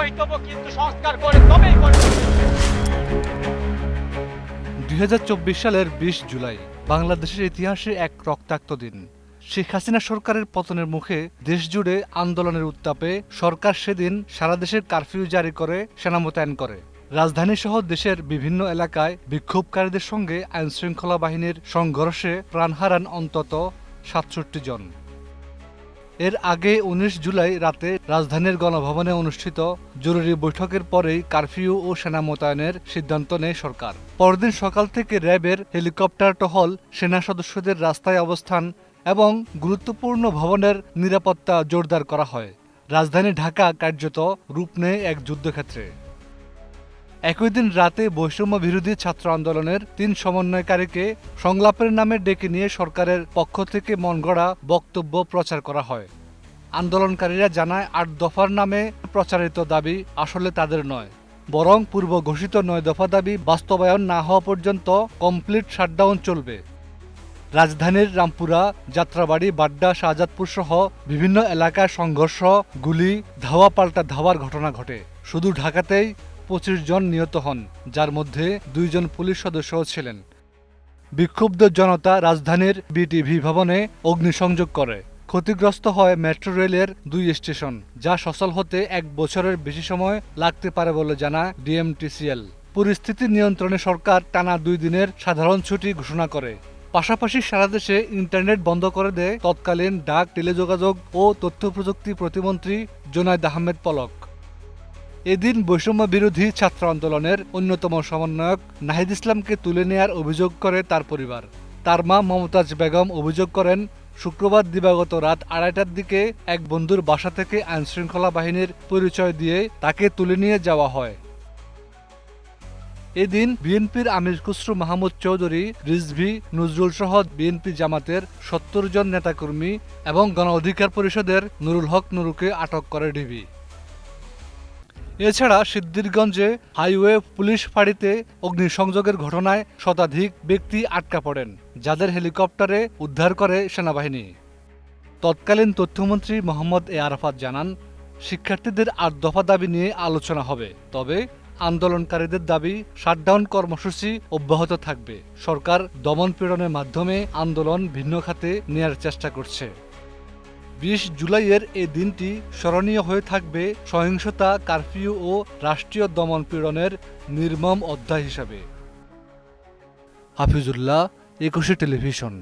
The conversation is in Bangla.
হইতব, কিন্তু সংস্কার করে তবেই করে। 2024 সালের 20 জুলাই বাংলাদেশের ইতিহাসে এক রক্তাক্ত দিন। শেখ হাসিনা সরকারের পতনের মুখে দেশজুড়ে আন্দোলনের উত্তাপে সরকার সেদিন সারা দেশের কারফিউ জারি করে সেনা মোতায়েন করে। রাজধানী সহ দেশের বিভিন্ন এলাকায় বিক্ষোভকারীদের সঙ্গে আইনশৃঙ্খলা বাহিনীর সংঘর্ষে প্রাণ হারান অন্তত 67 জন। এর আগে 19 জুলাই রাতে রাজধানীর গণভবনে অনুষ্ঠিত জরুরি বৈঠকের পরেই কারফিউ ও সেনা মোতায়েনের সিদ্ধান্ত নেয় সরকার। পরদিন সকাল থেকে র্যাবের হেলিকপ্টার টহল, সেনা সদস্যদের রাস্তায় অবস্থান এবং গুরুত্বপূর্ণ ভবনের নিরাপত্তা জোরদার করা হয়। রাজধানী ঢাকা কার্যত রূপ নেয় এক যুদ্ধক্ষেত্রে। একই দিন রাতে বৈষম্য বিরোধী ছাত্র আন্দোলনের 3 সমন্বয়কারীকে সংলাপের নামে ডেকে নিয়ে সরকারের পক্ষ থেকে মনগড়া বক্তব্য প্রচার করা হয়। আন্দোলনকারীরা জানায় 8 দফার নামে প্রচারিত দাবি আসলে তাদের নয়, বরং পূর্ব ঘোষিত 9 দফা দাবি বাস্তবায়ন না হওয়া পর্যন্ত কমপ্লিট শাটডাউন চলবে। রাজধানীর রামপুরা, যাত্রাবাড়ি, বাড্ডা, শাহজাদপুর সহ বিভিন্ন এলাকায় সংঘর্ষ, গুলি, ধাওয়া পাল্টা ধাওয়ার ঘটনা ঘটে। শুধু ঢাকাতেই 25 জন নিহত হন, যার মধ্যে 2 জন পুলিশ সদস্যও ছিলেন। বিক্ষুব্ধ জনতা রাজধানীর বিটিভি ভবনে অগ্নিসংযোগ করে। ক্ষতিগ্রস্ত হয় মেট্রো রেলের 2 স্টেশন, যা সচল হতে 1 বছরের বেশি সময় লাগতে পারে বলে জানায় ডিএমটিসিএল। পরিস্থিতি নিয়ন্ত্রণে সরকার টানা 2 দিনের সাধারণ ছুটি ঘোষণা করে। পাশাপাশি সারা দেশে ইন্টারনেট বন্ধ করে দেয় তৎকালীন ডাক, টেলিযোগাযোগ ও তথ্য প্রযুক্তি প্রতিমন্ত্রী জোনায়েদ আহমেদ পলক। এদিন বৈষম্য বিরোধী ছাত্র আন্দোলনের অন্যতম সমন্বয়ক নাহিদ ইসলামকে তুলে নেয়ার অভিযোগ করে তার পরিবার। তার মা মমতাজ বেগম অভিযোগ করেন, শুক্রবার দিবাগত রাত 2:30টার দিকে এক বন্ধুর বাসা থেকে আইনশৃঙ্খলা বাহিনীর পরিচয় দিয়ে তাকে তুলে নিয়ে যাওয়া হয়। এদিন বিএনপির আমির খুসরো মাহমুদ চৌধুরী, রিজভী, নজরুল সহ বিএনপি জামাতের 70 জন নেতাকর্মী এবং গণ অধিকার পরিষদের নুরুল হক নুরুকে আটক করে ডিবি। এছাড়া সিদ্ধিরগঞ্জে হাইওয়ে পুলিশ ফাঁড়িতে অগ্নিসংযোগের ঘটনায় শতাধিক ব্যক্তি আটকা পড়েন, যাদের হেলিকপ্টারে উদ্ধার করে সেনাবাহিনী। তৎকালীন তথ্যমন্ত্রী মোহাম্মদ এ আরাফাত জানান, শিক্ষার্থীদের 8 দফা দাবি নিয়ে আলোচনা হবে, তবে আন্দোলনকারীদের দাবি শাটডাউন কর্মসূচি অব্যাহত থাকবে। সরকার দমন-পীড়নের মাধ্যমে আন্দোলন ভিন্ন খাতে নেয়ার চেষ্টা করছে। 20 জুলাইয়ের এই দিনটি স্মরণীয় হয়ে থাকবে সহিংসতা, কারফিউ ও রাষ্ট্রীয় দমন-পীড়নের নির্মম অধ্যায় হিসাবে। হাফিজুল্লাহ, 21 টেলিভিশন।